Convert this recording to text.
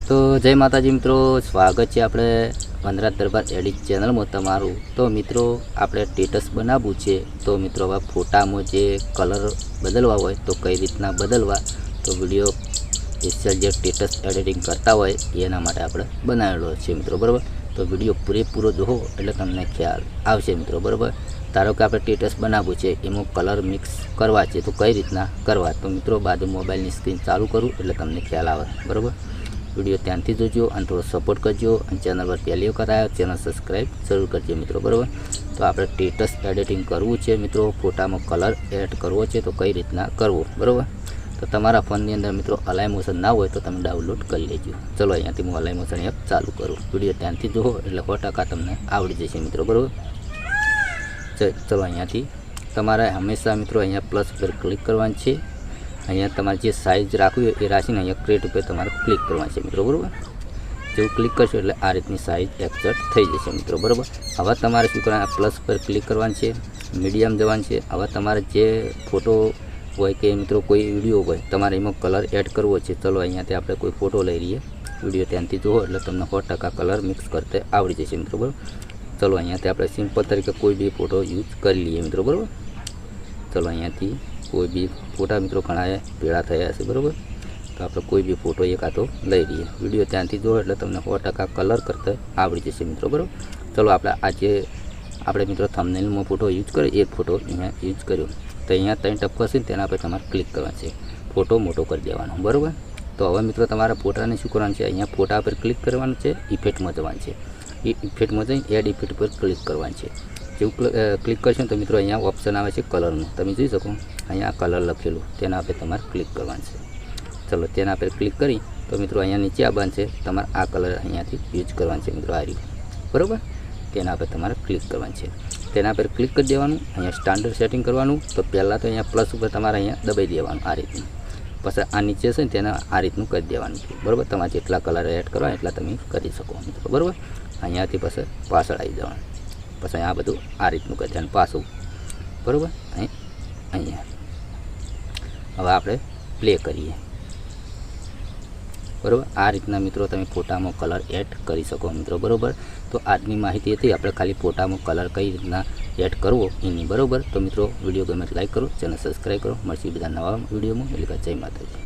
તો જય માતાજી મિત્રો, સ્વાગત છે આપણે વનરાજ દરબાર એડિટ ચેનલમાં તમારું। તો મિત્રો આપણે સ્ટેટસ બનાવવું છે, તો મિત્રો હવે ફોટામાં જે કલર બદલવા હોય તો કઈ રીતના બદલવા, તો વિડીયો સ્પેશિયલ જે સ્ટેટસ એડિટિંગ કરતા હોય એના માટે આપણે બનાવેલો છે મિત્રો, બરાબર। તો વિડીયો પૂરેપૂરો જોવો એટલે તમને ખ્યાલ આવશે મિત્રો, બરાબર। ધારો કે આપણે સ્ટેટસ બનાવવું છે, એમાં કલર મિક્સ કરવા છે તો કઈ રીતના કરવા, તો મિત્રો બાજુ મોબાઈલની સ્ક્રીન ચાલુ કરું એટલે તમને ખ્યાલ આવે, બરાબર। વિડીયો ધ્યાનથી જોજો અને થોડો સપોર્ટ કરજો, અને ચેનલ પર પહેલી વખત આવ્યો ચેનલ સબસ્ક્રાઈબ જરૂર કરજો મિત્રો, બરાબર। તો આપણે સ્ટેટસ એડિટિંગ કરવું છે મિત્રો, ફોટામાં કલર એડ કરવો છે તો કઈ રીતના કરવો, બરાબર। તો તમારા ફોનની અંદર મિત્રો અલાઈ મોશન ના હોય તો તમે ડાઉનલોડ કરી લેજો। ચલો અહીંયાથી હું અલાઈ મોશન એપ ચાલુ કરું, વિડીયો ધ્યાનથી જુઓ એટલે 100% તમને આવડી જશે મિત્રો, બરાબર। ચલો અહીંયાથી તમારે હંમેશા મિત્રો અહીંયા પ્લસ પર ક્લિક કરવાનું છે। અહીંયા તમારે જે સાઇઝ રાખવી હોય એ રાખીને અહીંયા ક્રિએટ ઉપર તમારે ક્લિક કરવાનું છે મિત્રો, બરાબર। જેવું ક્લિક કરશો એટલે આ રીતની સાઇઝ એક્સેપ્ટ થઈ જશે મિત્રો, બરાબર। હવે તમારે શું કરવાનું, પ્લસ પર ક્લિક કરવાનું છે, મીડિયમ જવાનું છે। હવે તમારે જે ફોટો હોય કે મિત્રો કોઈ વિડીયો હોય તમારે એમાં કલર એડ કરવો છે, ચલો અહીંયાથી આપણે કોઈ ફોટો લઈ રહીએ, વિડીયો ધ્યાનથી જુઓ એટલે તમને 100% કલર મિક્સ કરતે આવડી જશે મિત્રો, બરાબર। ચલો અહીંયાથી આપણે સિમ્પલ તરીકે કોઈ બી ફોટો યુઝ કરી લઈએ મિત્રો, બરાબર। ચલો અહીંયાથી કોઈ બી ફોટા મિત્રો ઘણા ભેળા થયા હશે, બરાબર। તો આપણે કોઈ બી ફોટો એકાદો લઈ લઈએ, વિડીયો ધ્યાનથી જુઓ એટલે તમને 100% કલર કરતા આવડી જશે મિત્રો, બરાબર। ચલો આપણે મિત્રો થંબનેલમાં ફોટો યુઝ કરીએ, એક ફોટો અહીંયા યુઝ કર્યો તો અહીંયા 3 ટપકા છે તેના પર તમારે ક્લિક કરવાનું છે, ફોટો મોટો કરી દેવાનો, બરાબર। તો હવે મિત્રો તમારા ફોટાને શું કરવાનું છે, અહીંયા ફોટા પર ક્લિક કરવાનું છે, ઇફેક્ટમાં જવાનું છે, એ ઇફેક્ટમાં જઈને એડ ઇફેક્ટ પર ક્લિક કરવાનું છે। જેવું ક્લિક કરશો તો મિત્રો અહીંયા ઓપ્શન આવે છે કલરનું, તમે જોઈ શકો અહીંયા કલર લખેલું, તેના પર તમારે ક્લિક કરવાનું છે। ચલો તેના પર ક્લિક કરી તો મિત્રો અહીંયા નીચે આવવાનું છે, તમારે આ કલર અહીંયાથી યુઝ કરવાનું છે મિત્રો, આ રહ્યું, બરાબર। તેના પર તમારે ક્લિક કરવાનું છે, તેના પર ક્લિક કરી દેવાનું, અહીંયા સ્ટાન્ડર્ડ સેટિંગ કરવાનું। તો પહેલાં તો અહીંયા પ્લસ ઉપર તમારે અહીંયા દબાઈ દેવાનું આ રીતનું, પછી આ નીચે છે ને તેના આ રીતનું કરી દેવાનું છે, બરાબર। તમારે જેટલા કલર એડ કરવા એટલા તમે કરી શકો મિત્રો, બરાબર। અહીંયાથી પછી પાછળ આવી જવાનું, પછી આ બધું આ રીતનું કરી દેવાનું પાછું, બરાબર। અહીંયા હવે આપણે પ્લે કરીએ, બરાબર। આ રીતના મિત્રો તમે ફોટામાં કલર એડ કરી શકો મિત્રો, બરાબર। તો આજની માહિતી હતી આપણે ખાલી ફોટામાં કલર કઈ રીતના એડ કરવો એની, બરાબર। તો મિત્રો વિડીયો ગમે લાઈક કરો, ચેનલ સબસ્ક્રાઈબ કરો, મળશે બીજા નવા વિડીયોમાં, એટલે કે જય માતાજી।